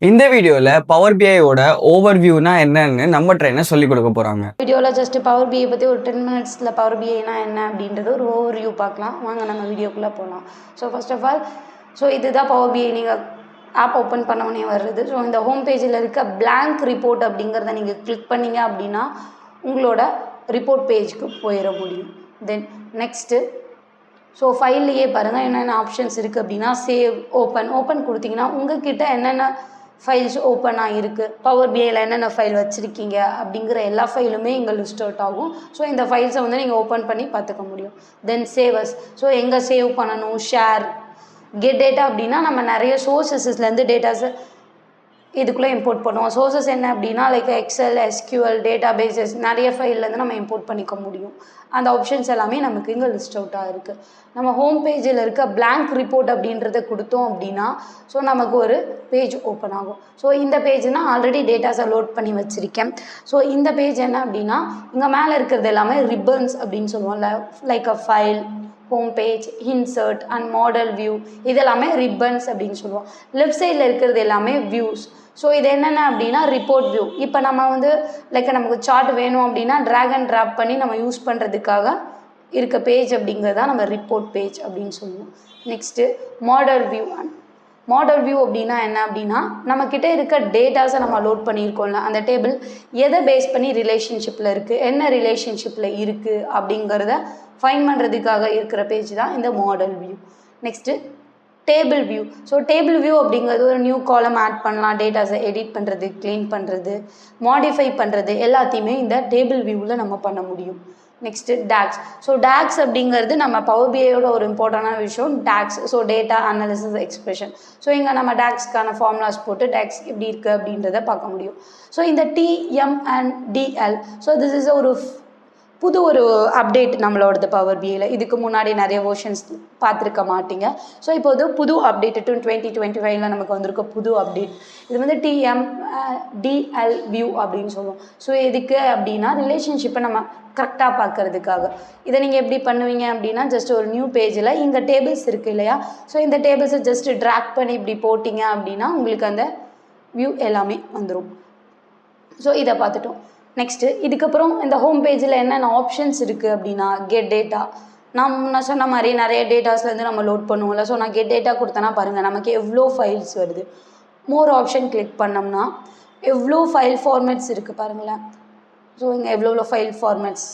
இந்த வீடியோல power BI ஓட ஓவர்வியூனா என்னன்னு நம்ம ட்ரெயினர் சொல்லி கொடுக்க போறாங்க. வீடியோல ஜஸ்ட் பவர் BI பத்தி ஒரு 10 மினிட்ஸ்ல பவர் BIனா என்ன அப்படின்றது ஒரு ஓவர்வியூ பார்க்கலாம். வாங்க நம்ம வீடியோக்குள்ள போகலாம். ஸோ ஃபர்ஸ்ட் ஆஃப் ஆல் இதுதான் பவர் BI. நீங்கள் ஆப் ஓப்பன் பண்ண உடனே வருது. ஸோ இந்த ஹோம் பேஜில் இருக்க blank ரிப்போர்ட் அப்படிங்கிறத நீங்கள் கிளிக் பண்ணீங்க அப்படின்னா உங்களோட ரிப்போர்ட் பேஜ்க்கு போயிட முடியும். தென் நெக்ஸ்ட்டு ஃபைல்லையே பாருங்கள் என்னென்ன ஆப்ஷன்ஸ் இருக்குது அப்படின்னா சேவ், ஓப்பன் கொடுத்தீங்கன்னா உங்ககிட்ட என்னென்ன ஃபைல்ஸ் ஓப்பனாக இருக்குது, பவர் BIயில் என்னென்ன ஃபைல் வச்சுருக்கீங்க அப்படிங்கிற எல்லா ஃபைலுமே இங்கே லிஸ்ட் அவுட் ஆகும். இந்த ஃபைல்ஸை நீங்கள் ஓப்பன் பண்ணி பார்த்துக்க முடியும். தென் சேவஸ், எங்கே சேவ் பண்ணணும், ஷேர், கெட் டேட்டா அப்படின்னா நம்ம நிறைய சோர்சஸ்லேருந்து டேட்டாஸை இதுக்குள்ளே இம்போர்ட் பண்ணுவோம். சோர்சஸ் என்ன அப்படின்னா like Excel, SQL, databases நிறைய ஃபைல்லேருந்து நம்ம இம்போர்ட் பண்ணிக்க முடியும். அந்த ஆப்ஷன்ஸ் எல்லாமே நமக்கு இங்கே லிஸ்ட் அவுட்டாக இருக்குது. நம்ம ஹோம் பேஜில் இருக்க blank ரிப்போர்ட் அப்படின்றத கொடுத்தோம் அப்படின்னா நமக்கு ஒரு பேஜ் ஓப்பன் ஆகும். இந்த பேஜ்னால் ஆல்ரெடி டேட்டாஸை லோட் பண்ணி வச்சுருக்கேன். இந்த பேஜ் என்ன அப்படின்னா இங்கே மேலே இருக்கிறது எல்லாமே ரிப்பன்ஸ் அப்படின்னு சொல்லுவோம்ல, like a file, home page, insert and model view, இதெல்லாமே ரிப்பன்ஸ் அப்படின்னு சொல்லுவோம். லெஃப்ட் சைடில் இருக்கிறது எல்லாமே வியூஸ். இது என்னென்ன அப்படின்னா ரிப்போர்ட் வியூ. இப்போ நம்ம லைக் நமக்கு சார்ட் வேணும் அப்படின்னா ட்ராக் அண்ட் ட்ராப் பண்ணி நம்ம யூஸ் பண்ணுறதுக்காக இருக்க பேஜ் அப்படிங்கிறதான் நம்ம ரிப்போர்ட் பேஜ் அப்படின்னு சொல்லுவோம். நெக்ஸ்ட்டு மாடல் வியூ அப்படின்னா என்ன அப்படின்னா நம்மக்கிட்ட இருக்க டேட்டாஸை நம்ம லோட் பண்ணியிருக்கோம்ல, அந்த டேபிள் எதை பேஸ் பண்ணி ரிலேஷன்ஷிப்பில் இருக்குது, என்ன ரிலேஷன்ஷிப்பில் இருக்குது அப்படிங்கிறத ஃபைன் பண்ணுறதுக்காக இருக்கிற பேஜ் தான் இந்த model view. Next table view. Table view அப்படிங்கிறது ஒரு நியூ காலம் ஆட் பண்ணலாம், டேட்டாஸை எடிட் பண்ணுறது, க்ளீன் பண்ணுறது, மாடிஃபை பண்ணுறது எல்லாத்தையுமே இந்த டேபிள் வியூவில் நம்ம பண்ண முடியும். Next tax. டேக்ஸ் அப்படிங்கிறது நம்ம பவர் BIயோட ஒரு இம்பார்ட்டண்டான விஷயம். DAX data analysis expression. இங்கே நம்ம டேக்ஸ்க்கான ஃபார்முலாஸ் போட்டு டேக்ஸ் எப்படி இருக்குது அப்படின்றத பார்க்க முடியும். இந்த TMNDL திஸ் இஸ் ஒரு அப்டேட் நம்மளோடது பவர் BIயில். இதுக்கு முன்னாடி நிறைய வெர்ஷன்ஸ் பார்த்துருக்க மாட்டீங்க. இப்போ புது அப்டேட் 2025 நமக்கு வந்திருக்க புது அப்டேட். இது TMDL வியூ அப்படின்னு சொல்லுவோம். எதுக்கு அப்படின்னா ரிலேஷன்ஷிப்பை நம்ம கரெக்டாக பார்க்கறதுக்காக. இதை நீங்கள் எப்படி பண்ணுவீங்க அப்படின்னா ஜஸ்ட் ஒரு நியூ பேஜில் இங்கே டேபிள்ஸ் இருக்குது இல்லையா, இந்த டேபிள்ஸை ஜஸ்ட் ட்ராக் பண்ணி இப்படி போட்டிங்க அப்படின்னா உங்களுக்கு அந்த வியூ எல்லாமே வந்துடும். இதை பார்த்துட்டோம். நெக்ஸ்ட்டு இதுக்கப்புறம் இந்த ஹோம் பேஜில் என்னென்ன ஆப்ஷன்ஸ் இருக்குது அப்படின்னா கெட் டேட்டா. நான் சொன்ன மாதிரி நிறைய டேட்டாஸ்லேருந்து நம்ம லோட் பண்ணுவோம்ல. நான் கெட் டேட்டா கொடுத்தேன்னா பாருங்கள் நமக்கு எவ்வளோ ஃபைல்ஸ் வருது. மோர் ஆப்ஷன் கிளிக் பண்ணோம்னா எவ்வளோ ஃபைல் ஃபார்மேட்ஸ் இருக்குது பாருங்களேன். இங்கே எவ்வளோ ஃபைல் ஃபார்மேட்ஸ்.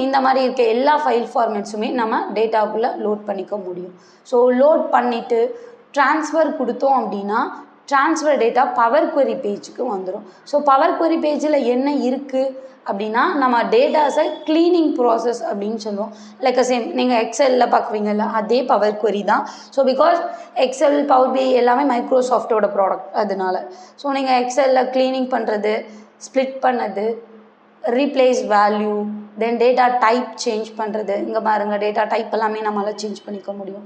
இந்த மாதிரி இருக்க எல்லா ஃபைல் ஃபார்மேட்ஸுமே நம்ம டேட்டாக்குள்ளே லோட் பண்ணிக்க முடியும். லோட் பண்ணிவிட்டு ட்ரான்ஸ்ஃபர் கொடுத்தோம் அப்படின்னா ட்ரான்ஸ்ஃபர் டேட்டா பவர் query பேஜுக்கு வந்துடும். பவர் query பேஜில் என்ன இருக்குது அப்படின்னா நம்ம டேட்டாஸை க்ளீனிங் ப்ராசஸ் அப்படின்னு சொல்லுவோம். லைக் சேம் நீங்கள் எக்ஸலில் பார்க்குவீங்கல்ல, அதே பவர் query தான். பிகாஸ் எக்ஸல், பவர் BI எல்லாமே மைக்ரோசாஃப்டோட ப்ராடக்ட். அதனால நீங்கள் எக்ஸலில் க்ளீனிங் பண்ணுறது, ஸ்ப்ளிட் பண்ணது, ரீப்ளேஸ் வேல்யூ, தென் டேட்டா டைப் சேஞ்ச் பண்ணுறது. இங்கே பாருங்கள் டேட்டா டைப் எல்லாமே நம்மளால் சேஞ்ச் பண்ணிக்க முடியும்.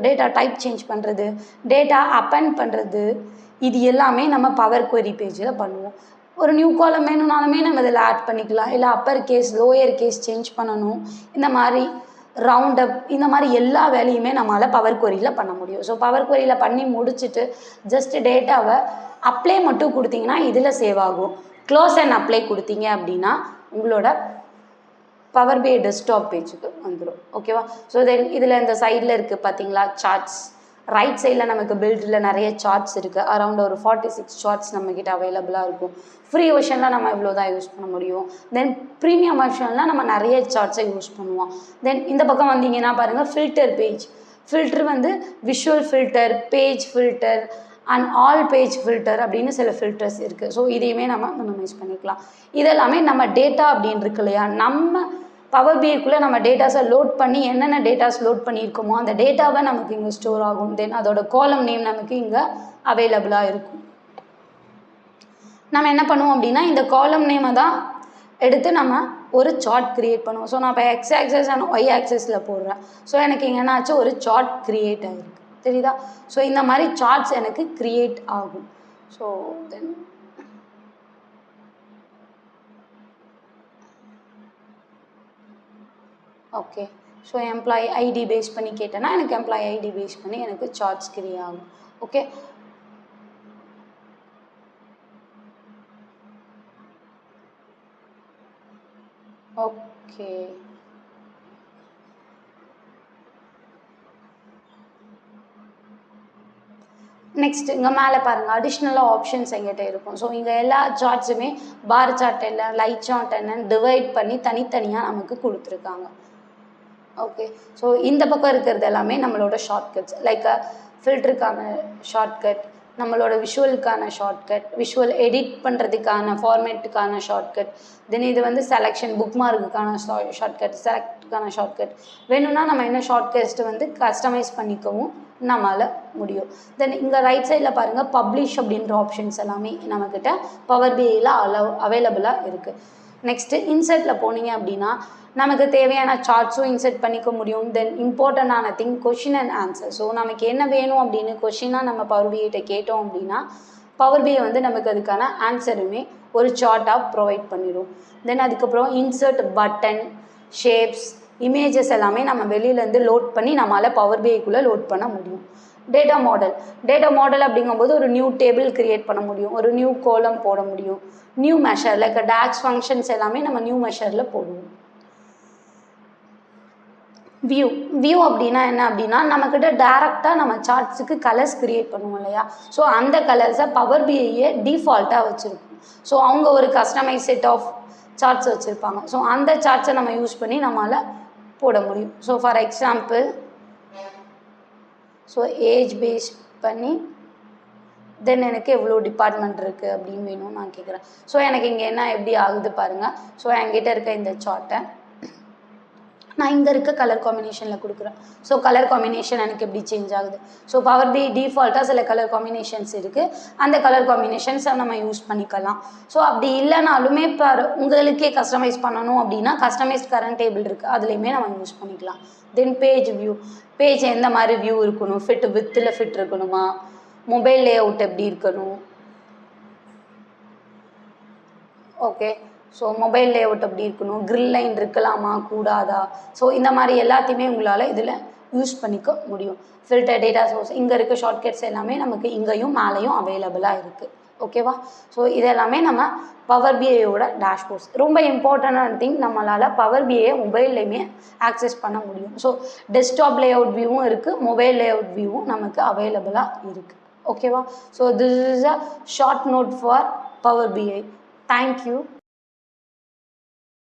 டேட்டா டைப் சேஞ்ச் பண்ணுறது, டேட்டா அப்பெண்ட் பண்ணுறது, இது எல்லாமே நம்ம பவர் query பேஜில் பண்ணுவோம். ஒரு நியூ காலம் வேணும்னாலுமே நம்ம இதில் ஆட் பண்ணிக்கலாம். இல்லை upper case, lower case change பண்ணணும், இந்த மாதிரி ரவுண்ட் அப், இந்த மாதிரி எல்லா வேலையுமே நம்மளால் பவர் queryயில் பண்ண முடியும். பவர் queryயில் பண்ணி முடிச்சுட்டு ஜஸ்ட் டேட்டாவை அப்ளை மட்டும் கொடுத்தீங்கன்னா இதில் சேவ் ஆகும். க்ளோஸ் அண்ட் அப்ளை கொடுத்தீங்க அப்படின்னா உங்களோட பவர் BI டெஸ்க்டாப் பேஜுக்கு வந்துடும். ஓகேவா? தென் இதில் இந்த சைடில் இருக்குது பார்த்தீங்களா சார்ட்ஸ். ரைட் சைடில் நமக்கு பில்டில் நிறைய சார்ட்ஸ் இருக்குது. அரௌண்ட் ஒரு 46 சார்ட்ஸ் நம்மக்கிட்ட அவைலபிளாக இருக்கும். ஃப்ரீ வெர்ஷனில் நம்ம இவ்வளோ தான் யூஸ் பண்ண முடியும். தென் ப்ரீமியம் வெர்ஷனில் நம்ம நிறைய சார்ட்ஸை யூஸ் பண்ணுவோம். தென் இந்த பக்கம் வந்தீங்கன்னா பாருங்கள் filter page. Filter visual filter, page filter and all page filter அப்படின்னு சில ஃபில்டர்ஸ் இருக்குது. இதையுமே நம்ம மினிமைஸ் பண்ணிக்கலாம். இதெல்லாமே நம்ம டேட்டா அப்படின்னு இருக்கு இல்லையா, நம்ம பவர் BIக்குள்ளே நம்ம டேட்டாஸை லோட் பண்ணி என்னென்ன டேட்டாஸ் லோட் பண்ணியிருக்கோமோ அந்த டேட்டாவை நமக்கு இங்கே ஸ்டோர் ஆகும். தென் அதோட காலம் நேம் நமக்கு இங்கே அவைலபிளாக இருக்கும். நம்ம என்ன பண்ணுவோம் அப்படின்னா இந்த காலம் நேமை தான் எடுத்து நம்ம ஒரு சார்ட் க்ரியேட் பண்ணுவோம். நான் இப்போ X ஆக்சஸ் அண்ட் Y ஆக்சஸில் போடுறேன். எனக்கு இங்கே என்னாச்சும் ஒரு சார்ட் க்ரியேட் ஆகிருக்கு, தெரியுதா? இந்த மாதிரி சார்ட்ஸ் எனக்கு க்ரியேட் ஆகும். Then okay, employee ID base பண்ணி கேட்டேன்னா எனக்கு எம்ப்ளாயி ஐடி பேஸ் பண்ணி எனக்கு சார்ட்ஸ் கிரியேட் ஆகும். Okay, okay. நெக்ஸ்ட் இங்கே மேலே பாருங்கள், அடிஷ்னலாக ஆப்ஷன்ஸ் எங்கிட்ட இருக்கும். ஸோ இங்கே எல்லா சார்ட்ஸுமே பார் சார்ட் என்ன, லைட் சார்ட் என்னன்னு டிவைட் பண்ணி தனித்தனியாக நமக்கு கொடுத்துருக்காங்க. ஓகே. ஸோ இந்த பக்கம் இருக்கிறது எல்லாமே நம்மளோட ஷார்ட்கட்ஸ், லைக் ஃபில்டருக்கான ஷார்ட்கட், நம்மளோட விஷுவலுக்கான ஷார்ட்கட், விஷுவல் எடிட் பண்ணுறதுக்கான ஃபார்மேட்டுக்கான ஷார்ட்கட், தென் இது வந்து செலெக்ஷன் புக் மார்க்குக்கான ஷார்ட்கட், செலக்டுக்கான ஷார்ட்கட். வேணும்னா நம்ம என்ன ஷார்ட்கட்ஸ்ட்டு வந்து கஸ்டமைஸ் பண்ணிக்கவும் நம்மளால் முடியும். தென் இங்கே ரைட் சைடில் பாருங்கள், பப்ளிஷ் அப்படின்ற ஆப்ஷன்ஸ் எல்லாமே நம்மக்கிட்ட பவர் பிஐயில் அவைலபிளாக இருக்குது. நெக்ஸ்ட்டு இன்சர்ட்டில் போனீங்க அப்படின்னா நமக்கு தேவையான சார்ட்ஸும் இன்சர்ட் பண்ணிக்க முடியும். தென் இம்பார்ட்டண்டான thing question and answer. So நமக்கு என்ன வேணும் அப்படின்னு கொஷினாக நம்ம பவர் பிஐட்ட கேட்டோம் அப்படின்னா பவர் பிஐ வந்து நமக்கு அதுக்கான ஆன்சருமே ஒரு சார்ட்டாக ப்ரொவைட் பண்ணிடும். தென் அதுக்கப்புறம் இன்சர்ட் பட்டன், ஷேப்ஸ், இமேஜஸ் எல்லாமே நம்ம வெளியிலேருந்து லோட் பண்ணி நம்மளால் பவர் பிஐக்குள்ளே லோட் பண்ண முடியும். டேட்டா மாடல் அப்படிங்கும்போது ஒரு நியூ டேபிள் கிரியேட் பண்ண முடியும், ஒரு நியூ கோலம் போட முடியும், new measure like DAX functions எல்லாமே நம்ம நியூ மெஷரில் போடுவோம். வியூ அப்படின்னா என்ன அப்படின்னா நம்மக்கிட்ட டேரெக்டாக நம்ம சார்ட்ஸுக்கு கலர்ஸ் க்ரியேட் பண்ணுவோம் இல்லையா. ஸோ அந்த கலர்ஸை பவர் பிஐயே டிஃபால்ட்டாக வச்சுருக்கும். ஸோ அவங்க ஒரு கஸ்டமைஸ் செட் ஆஃப் சார்ட்ஸ் வச்சுருப்பாங்க. ஸோ அந்த சார்ட்ஸை நம்ம யூஸ் பண்ணி நம்மளால் போட முடியும். So for example, so age base பண்ணி தென் எனக்கு எவ்வளோ டிபார்ட்மெண்ட் இருக்குது அப்படின்னு வேணும் நான் கேட்குறேன். ஸோ எனக்கு இங்கே என்ன எப்படி ஆகுது பாருங்கள். ஸோ என்கிட்ட இருக்க இந்த சார்ட்டை நான் இங்கே இருக்க கலர் காம்பினேஷனில் கொடுக்குறேன். ஸோ கலர் காம்பினேஷன் எனக்கு எப்படி சேஞ்ச் ஆகுது. ஸோ பவர் பிஐ டிஃபால்ட்டாக சில கலர் காம்பினேஷன்ஸ் இருக்குது, அந்த கலர் காம்பினேஷன்ஸை நம்ம யூஸ் பண்ணிக்கலாம். ஸோ அப்படி இல்லைனாலுமே இப்போ உங்களுக்கே கஸ்டமைஸ் பண்ணணும் அப்படின்னா கஸ்டமைஸ்ட் கரண்ட் டேபிள் இருக்குது, அதுலேயுமே நம்ம யூஸ் பண்ணிக்கலாம். தென் பேஜ் எந்த மாதிரி வியூ இருக்கணும், வித்தில் ஃபிட் இருக்கணுமா, மொபைல் லே அவுட் எப்படி இருக்கணும், okay. So mobile lay out எப்படி இருக்கணும், கிரில் லைன் இருக்கலாமா கூடாதா, ஸோ இந்த மாதிரி எல்லாத்தையுமே உங்களால் இதில் யூஸ் பண்ணிக்க முடியும். ஃபில்டர், டேட்டா சோர்ஸ், இங்கே இருக்க ஷார்ட்கட்ஸ் எல்லாமே நமக்கு இங்கேயும் மேலேயும் அவைலபிளாக இருக்குது. ஓகேவா. ஸோ இதெல்லாமே நம்ம பவர் பிஐயோட டேஷ்போர்ட்ஸ். ரொம்ப இம்பார்ட்டண்டான திங், நம்மளால் பவர் பிஐயை மொபைல்லையுமே ஆக்சஸ் பண்ண முடியும். ஸோ டெஸ்க்டாப் லே அவுட் வியூவும் இருக்குது, மொபைல் லே அவுட் வியூவும் நமக்கு அவைலபிளாக இருக்குது. ஓகேவா. So this is a short note for Power BI. Thank you.